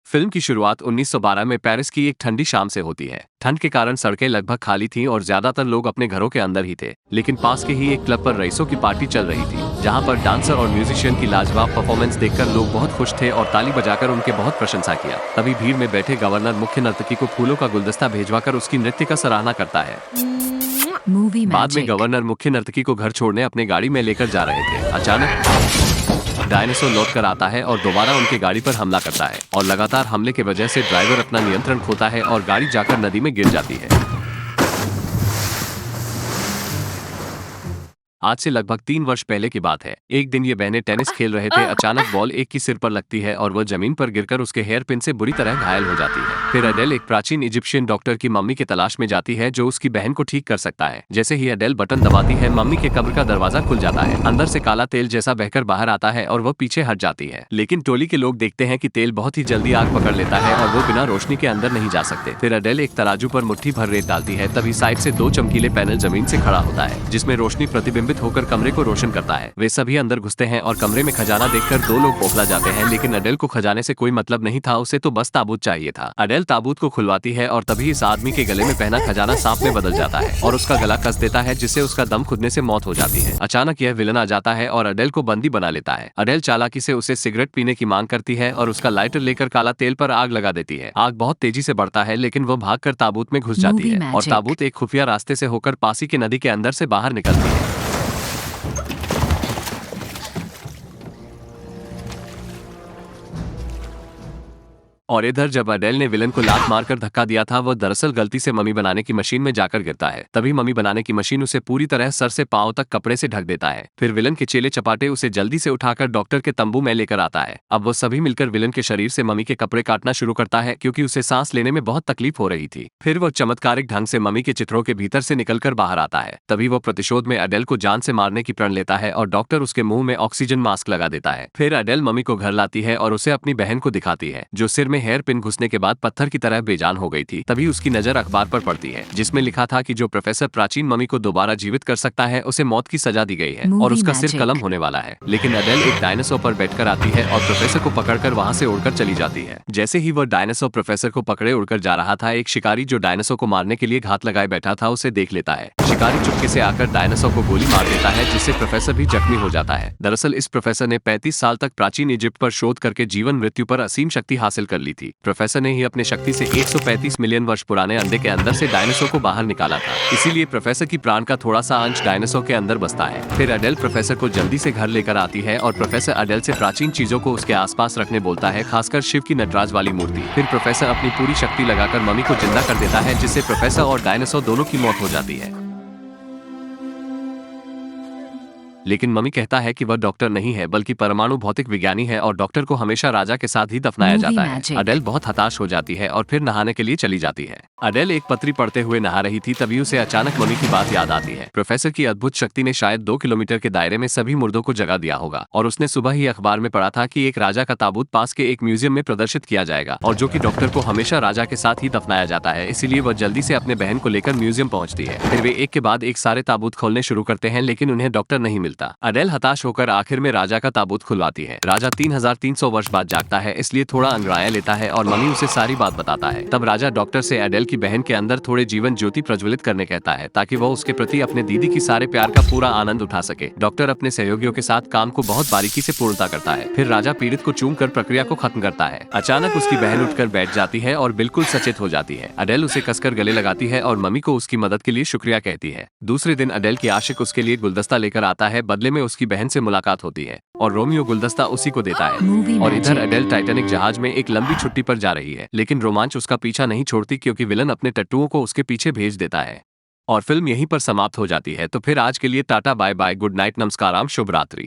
Film की शुरुआत 1912 में पेरिस की एक ठंडी शाम से होती है। ठंड के कारण सड़कें लगभग खाली थीं और ज्यादातर लोग अपने घरों के अंदर ही थे। लेकिन पास के ही एक क्लब पर रईसों की पार्टी चल रही थी, जहां पर डांसर और म्यूजिशियन की लाजवाब परफॉर्मेंस देखकर लोग बहुत खुश थे और ताली बजाकर उनके बहुत प्रशंसा किया। तभी भीड़ में बैठे गवर्नर मुख्य नर्तकी को फूलों का गुलदस्ता भेजवाकर उसकी नृत्य का सराहना करता है। बाद में गवर्नर मुख्य नर्तकी को घर छोड़ने अपने गाड़ी में लेकर जा रहे थे। अचानक डायनासोर लौट कर आता है और दोबारा उनकी गाड़ी पर हमला करता है और लगातार हमले की वजह से ड्राइवर अपना नियंत्रण खोता है और गाड़ी जाकर नदी में गिर जाती है। आज से लगभग 3 वर्ष पहले की बात है। एक दिन ये बहनें टेनिस खेल रहे थे। अचानक बॉल एक की सिर पर लगती है और वह जमीन पर गिरकर उसके हेयर पिन से बुरी तरह घायल हो जाती है। फिर अडेल एक प्राचीन इजिप्शियन डॉक्टर की मम्मी की तलाश में जाती है जो उसकी बहन को ठीक कर सकता है। जैसे ही अडेल बटन दबाती है, मम्मी के कब्र का दरवाजा खुल जाता है। अंदर से काला तेल जैसा बहकर बाहर आता है और वह पीछे हट जाती है। लेकिन टोली के लोग देखते हैं कि तेल बहुत ही जल्दी आग पकड़ लेता है और वो बिना रोशनी के अंदर नहीं जा सकते। फिर अडेल एक तराजू पर मुट्ठी भर रेत डालती है। तभी साइड से 2 चमकीले पैनल जमीन से खड़ा होता है, जिसमें रोशनी प्रतिबिंबित होकर कमरे को रोशन करता है। वे सभी अंदर घुसते हैं और कमरे में खजाना देखकर 2 लोग बौखला जाते हैं। लेकिन अडेल को खजाने से कोई मतलब नहीं था, उसे तो बस ताबूत चाहिए था। अडेल ताबूत को खुलवाती है और तभी इस आदमी के गले में पहना खजाना सांप में बदल जाता है और उसका गला कस देता है, जिससे उसका दम खुदने से मौत हो जाती है। अचानक यह विलन आ जाता है और अडेल को बंदी बना लेता है। अडेल चालाकी से उसे सिगरेट पीने की मांग करती है और उसका लाइटर लेकर काला तेल पर आग लगा देती है। आग बहुत तेजी से बढ़ता है, लेकिन वह भागकर ताबूत में घुस जाती है और ताबूत एक खुफिया रास्ते से होकर पासी की नदी के अंदर से बाहर निकलती है। और इधर जब अडेल ने विलन को लात मारकर धक्का दिया था, वह दरअसल गलती से मम्मी बनाने की मशीन में जाकर गिरता है। तभी मम्मी बनाने की मशीन उसे पूरी तरह सर से पांव तक कपड़े से ढक देता है। फिर विलन के चेले चपाटे उसे जल्दी से उठाकर डॉक्टर के तंबू में लेकर आता है। अब वो सभी मिलकर विलन के शरीर से मम्मी के कपड़े काटना शुरू करता है, क्योंकि उसे सांस लेने में बहुत तकलीफ हो रही थी। फिर वो चमत्कारिक ढंग से मम्मी के चित्रों के भीतर से निकलकर बाहर आता है। तभी वो प्रतिशोध में अडेल को जान से मारने की प्रण लेता है और डॉक्टर उसके मुंह में ऑक्सीजन मास्क लगा देता है। फिर अडेल मम्मी को घर लाती है और उसे अपनी बहन को दिखाती है, जो सिर में हेयर पिन घुसने के बाद पत्थर की तरह बेजान हो गई थी। तभी उसकी नजर अखबार पर पड़ती है, जिसमें लिखा था कि जो प्रोफेसर प्राचीन मम्मी को दोबारा जीवित कर सकता है, उसे मौत की सजा दी गई है और उसका सिर कलम होने वाला है। लेकिन अडेल एक डायनासोर पर बैठकर आती है और प्रोफेसर को पकड़कर वहां से उड़कर चली जाती है। जैसे ही वह डायनासोर प्रोफेसर को पकड़े उड़कर जा रहा था, एक शिकारी जो डायनासोर को मारने के लिए घात लगाए बैठा था, उसे देख लेता है। शिकारी चुपके से आकर डायनासोर को गोली मार देता है, जिससे प्रोफेसर भी जख्मी हो जाता है। दरअसल इस प्रोफेसर ने 35 साल तक प्राचीन इजिप्ट पर शोध करके जीवन मृत्यु पर असीम शक्ति हासिल कर ली थी। प्रोफेसर ने ही अपनी शक्ति से 135 मिलियन वर्ष पुराने अंडे के अंदर से डायनासोर को बाहर निकाला था। इसीलिए प्रोफेसर की प्राण का थोड़ा सा अंश डायनासोर के अंदर बसता है। फिर अडेल प्रोफेसर को जल्दी से घर लेकर आती है और प्रोफेसर अडेल से प्राचीन चीजों को उसके आसपास रखने बोलता है, खासकर शिव की नटराज वाली मूर्ति। फिर प्रोफेसर अपनी पूरी शक्ति लगाकर मम्मी को जिंदा कर देता है, जिससे प्रोफेसर और डायनासोर दोनों की मौत हो जाती है। लेकिन मम्मी कहता है कि वह डॉक्टर नहीं है, बल्कि परमाणु भौतिक विज्ञानी है और डॉक्टर को हमेशा राजा के साथ ही दफनाया जाता है। अडेल बहुत हताश हो जाती है और फिर नहाने के लिए चली जाती है। अडेल एक पत्री पढ़ते हुए नहा रही थी, तभी उसे अचानक मम्मी की बात याद आती है। प्रोफेसर की अद्भुत शक्ति ने शायद 2 किलोमीटर के दायरे में सभी मुर्दों को जगा दिया होगा और उसने सुबह ही अखबार में पढ़ा था कि एक राजा का ताबूत पास के एक म्यूजियम में प्रदर्शित किया जाएगा और जो कि डॉक्टर को हमेशा राजा के साथ ही दफनाया जाता है। इसीलिए वह जल्दी से अपने बहन को लेकर म्यूजियम पहुंचती है। फिर वे एक के बाद एक सारे ताबूत खोलने शुरू करते हैं, लेकिन उन्हें डॉक्टर नहीं मिलता। अडेल हताश होकर आखिर में राजा का ताबूत खुलवाती है। राजा 3300 वर्ष बाद जागता है, इसलिए थोड़ा अंगड़ाया लेता है और मम्मी उसे सारी बात बताता है। तब राजा डॉक्टर से अडेल की बहन के अंदर थोड़े जीवन ज्योति प्रज्वलित करने कहता है, ताकि वह उसके प्रति अपने दीदी की सारे प्यार का पूरा आनंद उठा सके। डॉक्टर अपने सहयोगियों के साथ काम को बहुत बारीकी से पूर्णता करता है। फिर राजा पीड़ित को चूम कर प्रक्रिया को खत्म करता है। अचानक उसकी बहन उठकर बैठ जाती है और बिल्कुल सचेत हो जाती है। अडेल उसे कसकर गले लगाती है और मम्मी को उसकी मदद के लिए शुक्रिया कहती है। दूसरे दिन अडेल की आशिक उसके लिए गुलदस्ता लेकर आता है। बदले में उसकी बहन से मुलाकात होती है और रोमियो गुलदस्ता उसी को देता है। और इधर अडेल टाइटैनिक जहाज में एक लंबी छुट्टी पर जा रही है, लेकिन रोमांच उसका पीछा नहीं छोड़ती, क्योंकि विलन अपने टट्टुओं को उसके पीछे भेज देता है और फिल्म यहीं पर समाप्त हो जाती है। तो फिर आज के लिए ta-ta bye bye, good night, नमस्कार, शुभ रात्रि।